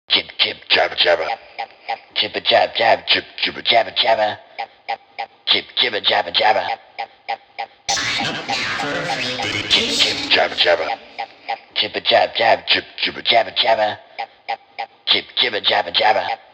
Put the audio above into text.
Jib jib jabba jabba, jibba jab jab, jib jibba jabba jabba, jib jibba jabba jabba, jib jib jabba jabba, jibba jab jab, jib jibba jabba jabba, jib jibba jabba jabba.